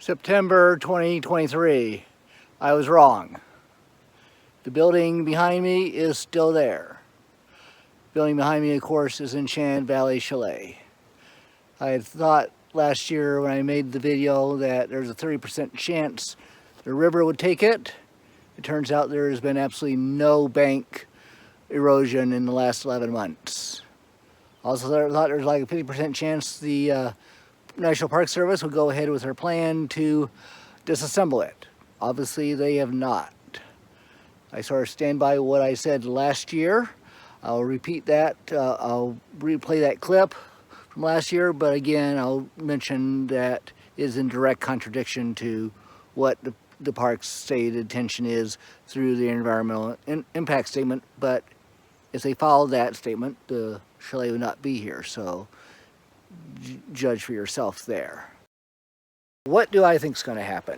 September 2023. I was wrong. The building behind me is still there. The building behind me, of course, is Enchanted Valley Chalet. I had thought last year when I made the video that there's a 30% chance the river would take it. It turns out there has been absolutely no bank erosion in the last 11 months. Also, I thought there was like a 50% chance the National Park Service would go ahead with their plan to disassemble it. Obviously, they have not. I sort of stand by what I said last year. I'll repeat that. I'll replay that clip from last year, but again, I'll mention that is in direct contradiction to what the park's stated intention is through the environmental impact statement. But if they followed that statement, the chalet would not be here. So judge for yourself there. What do I think is going to happen?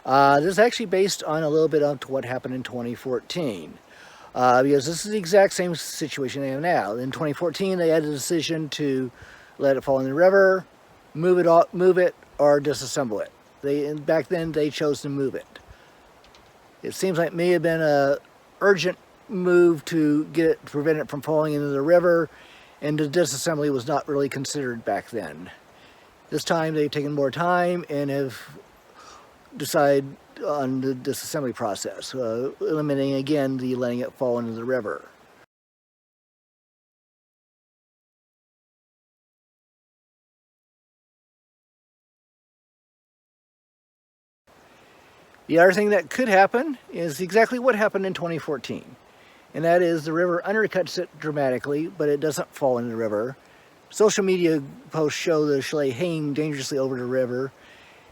This is actually based on a little bit of what happened in 2014. Because this is the exact same situation they have now. In 2014, they had a decision to let it fall in the river, move it, or disassemble it. Back then, they chose to move it. It seems like it may have been an urgent move to prevent it from falling into the river, and the disassembly was not really considered back then. This time they've taken more time and have decided on the disassembly process, eliminating again the letting it fall into the river. The other thing that could happen is exactly what happened in 2014. And that is the river undercuts it dramatically, but it doesn't fall in the river. Social media posts show the chalet hanging dangerously over the river,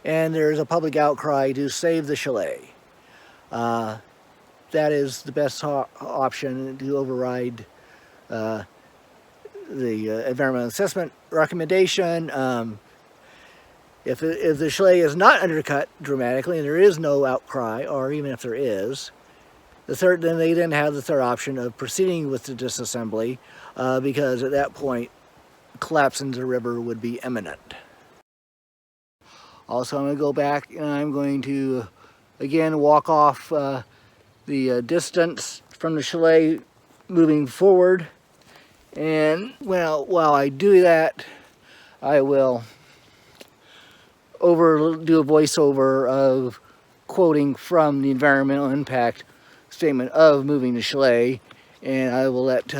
and there's a public outcry to save the chalet. That is the best option to override the environmental assessment recommendation. If the chalet is not undercut dramatically and there is no outcry, or even if there is, then they then have the third option of proceeding with the disassembly, because at that point, collapse into the river would be imminent. Also, I'm going to go back and I'm going to again walk off the distance from the chalet moving forward. And while I do that, I will do a voiceover of quoting from the environmental impact statement of moving the chalet, and I will let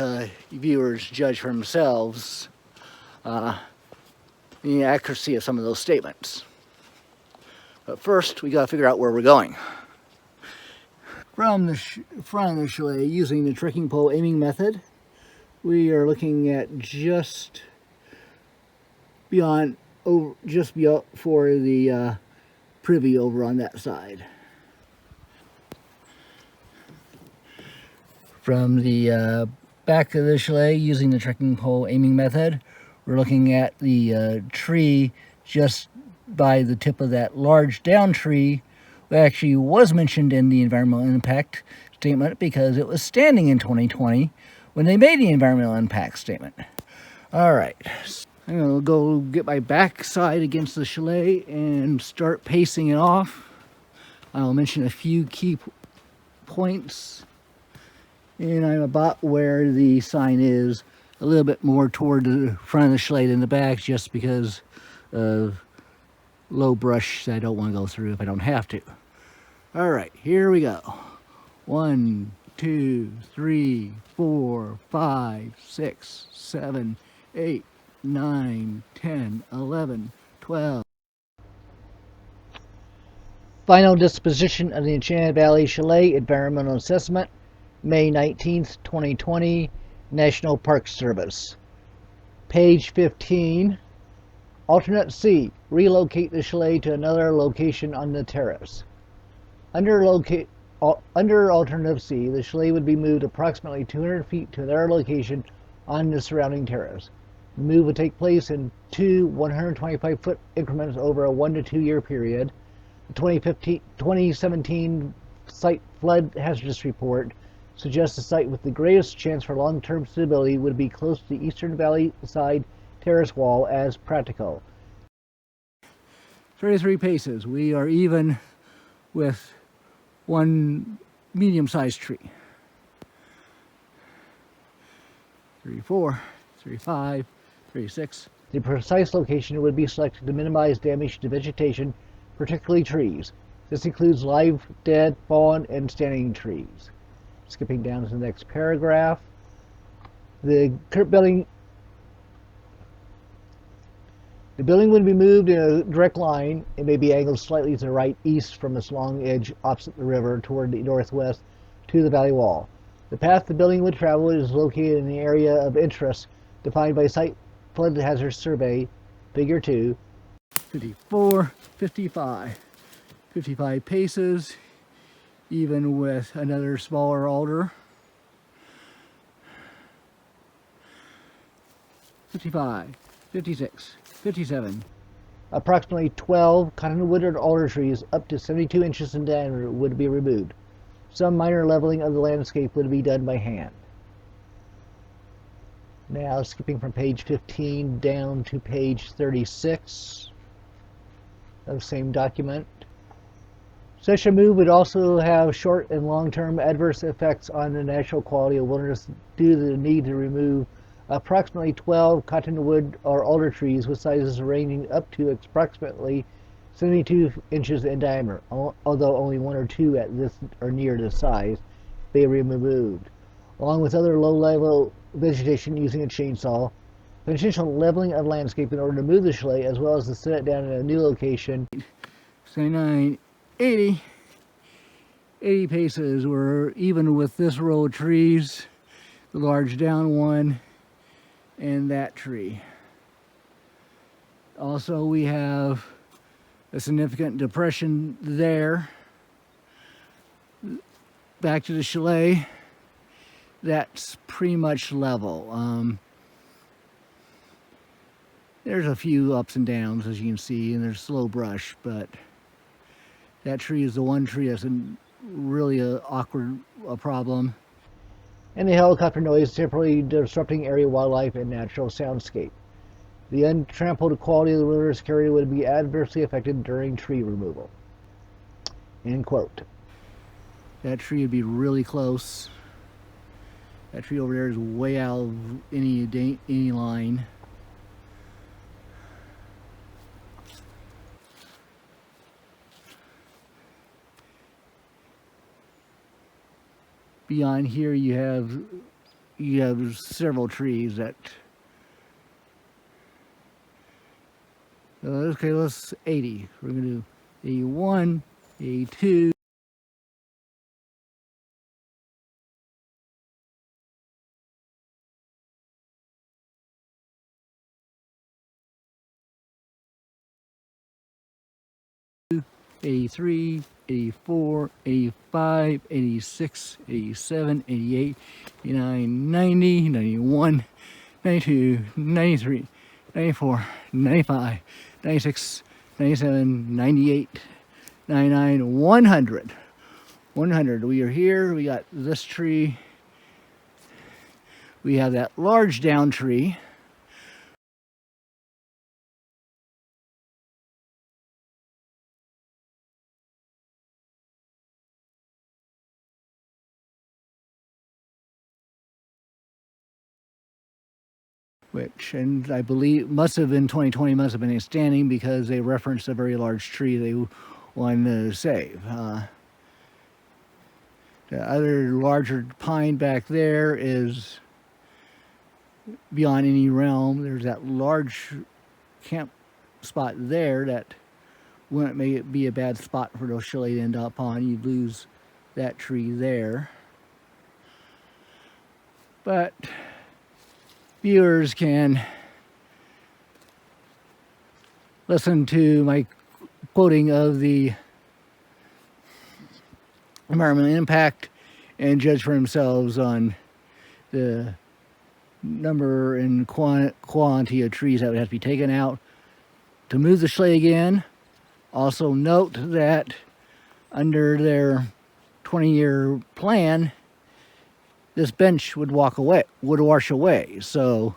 viewers judge for themselves the accuracy of some of those statements. But first, we got to figure out where we're going. From the front of the chalet, using the trekking pole aiming method, we are looking at just beyond for the privy over on that side. From the back of the chalet, using the trekking pole aiming method, we're looking at the tree just by the tip of that large down tree, which actually was mentioned in the environmental impact statement because it was standing in 2020 when they made the environmental impact statement. All right, I'm gonna go get my backside against the chalet and start pacing it off. I'll mention a few key points. And I'm about where the sign is, a little bit more toward the front of the chalet than the back, just because of low brush that I don't want to go through if I don't have to. All right, here we go. 1, 2, 3, 4, 5, 6, 7, 8, 9, 10, 11, 12. Final disposition of the Enchanted Valley Chalet Environmental Assessment, May 19th, 2020, National Park Service. Page 15, Alternate C, relocate the chalet to another location on the terrace. Under Alternative C, the chalet would be moved approximately 200 feet to another location on the surrounding terrace. The move would take place in two 125-foot increments over a 1 to 2 year period. The 2017 site flood hazardous report suggests the site with the greatest chance for long-term stability would be close to the eastern valley side terrace wall as practical. 33 paces. We are even with one medium-sized tree. 34, 35, 36. The precise location would be selected to minimize damage to vegetation, particularly trees. This includes live, dead, fallen, and standing trees. Skipping down to the next paragraph. The building would be moved in a direct line. It may be angled slightly to the right east from its long edge opposite the river toward the northwest to the valley wall. The path the building would travel is located in the area of interest defined by Site Flood Hazard Survey, Figure 2. 54, 55. 55 paces, even with another smaller alder. 55, 56, 57. Approximately 12 cottonwood or alder trees up to 72 inches in diameter would be removed. Some minor leveling of the landscape would be done by hand. Now skipping from page 15 down to page 36 of the same document. Such a move would also have short and long-term adverse effects on the natural quality of wilderness due to the need to remove approximately 12 cottonwood or alder trees with sizes ranging up to approximately 72 inches in diameter, although only one or two at this or near this size may be removed, along with other low-level vegetation using a chainsaw. Potential leveling of landscape in order to move the chalet, as well as to set it down in a new location. 79, 80. 80 paces were even with this row of trees, the large down one, and that tree. Also, we have a significant depression there. Back to the chalet, that's pretty much level. There's a few ups and downs, as you can see, and there's slow brush, but that tree is the one tree that's really an awkward problem. And the helicopter noise temporarily disrupting area wildlife and natural soundscape. The untrampled quality of the wilderness area would be adversely affected during tree removal. End quote. That tree would be really close. That tree over there is way out of any line. Beyond here you have several trees that okay, let's 80. We're gonna do 81, 82. '83, '84, '85, '86, '87, '88, '89, '90, '91, '92, '93, '94, '95, '96, '97, '98, '99, 100. 100. We are here. We got this tree. We have that large down tree. Which, and I believe must have been 2020, must have been standing because they referenced a very large tree they wanted to save. The other larger pine back there is beyond any realm. There's that large camp spot there that wouldn't be a bad spot for the chalet to end up on. You'd lose that tree there. But viewers can listen to my quoting of the environmental impact and judge for themselves on the number and quantity of trees that would have to be taken out to move the chalet again. Also note that under their 20-year plan, this bench would wash away. So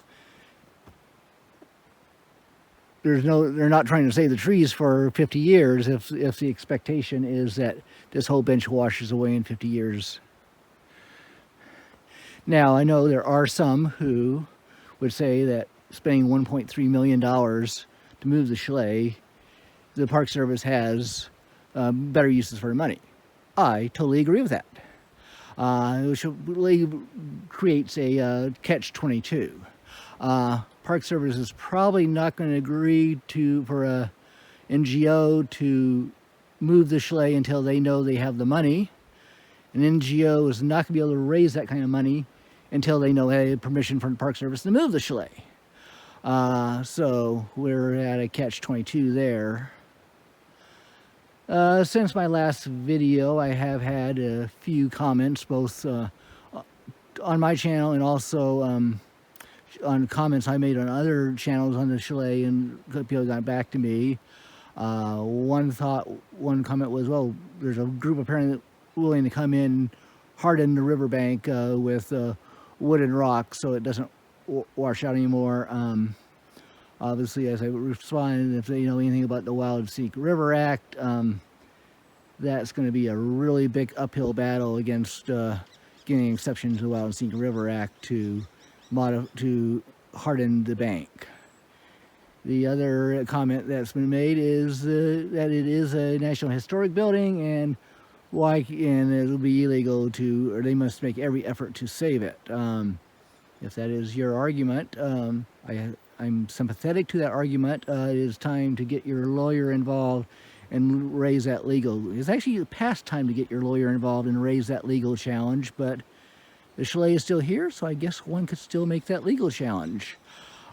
they're not trying to save the trees for 50 years if the expectation is that this whole bench washes away in 50 years. Now, I know there are some who would say that spending $1.3 million to move the chalet, the Park Service has better uses for the money. I totally agree with that. Which really creates a catch-22. Park Service is probably not going to agree for a NGO to move the chalet until they know they have the money. An NGO is not going to be able to raise that kind of money until they know they have permission from the Park Service to move the chalet. So we're at a catch-22 there. Since my last video, I have had a few comments, both on my channel and also on comments I made on other channels on the chalet, and people got back to me. One comment was, well, there's a group apparently willing to come in, harden the riverbank with wood and rock so it doesn't wash out anymore. Obviously, as I responded, if they know anything about the Wild Scenic River Act, that's going to be a really big uphill battle against getting exception to the Wild Scenic River Act to harden the bank. The other comment that's been made is that it is a National Historic Building, and it'll be illegal or they must make every effort to save it. If that is your argument, I'm sympathetic to that argument. It is time to get your lawyer involved and raise that legal. It's actually past time to get your lawyer involved and raise that legal challenge, but the chalet is still here, so I guess one could still make that legal challenge.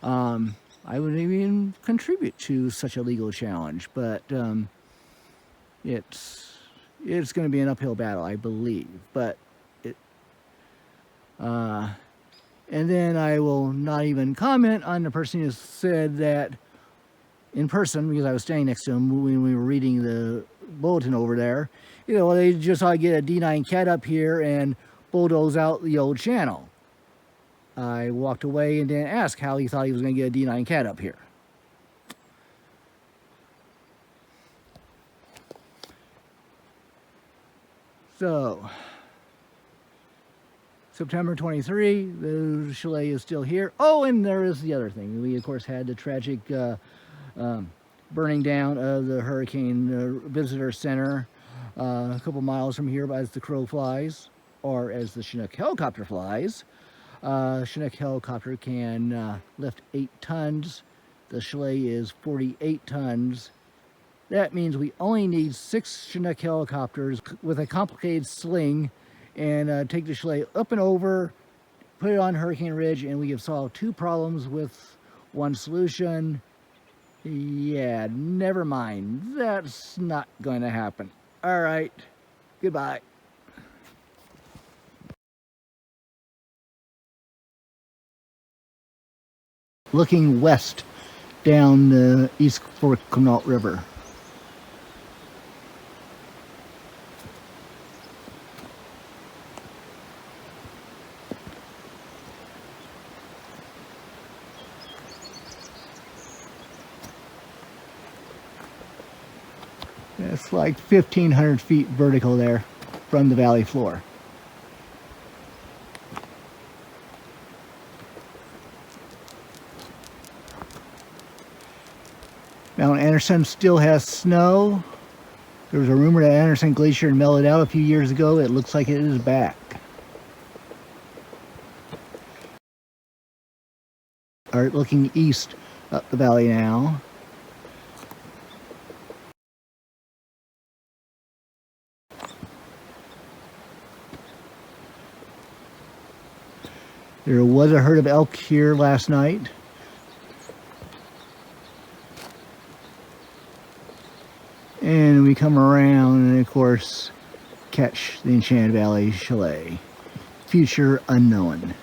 I would even contribute to such a legal challenge, but it's going to be an uphill battle, I believe. But and then I will not even comment on the person who said that in person, because I was standing next to him when we were reading the bulletin over there. Well, they just ought to get a D9 cat up here and bulldoze out the old channel. I walked away and didn't ask how he thought he was going to get a D9 cat up here. So, September 23, the chalet is still here. Oh, and there is the other thing. We, of course, had the tragic burning down of the Hurricane Visitor Center a couple miles from here as the crow flies, or as the Chinook helicopter flies. Chinook helicopter can lift 8 tons. The chalet is 48 tons. That means we only need 6 Chinook helicopters with a complicated sling and take the chalet up and over, put it on Hurricane Ridge, and we have solved 2 problems with 1 solution. Yeah, never mind. That's not going to happen. All right. Goodbye. Looking west down the East Fork Quinault River. It's like 1,500 feet vertical there from the valley floor. Mount Anderson still has snow. There was a rumor that Anderson Glacier melted out a few years ago. It looks like it is back. Alright, looking east up the valley now. There was a herd of elk here last night. And we come around and, of course, catch the Enchanted Valley Chalet. Future unknown.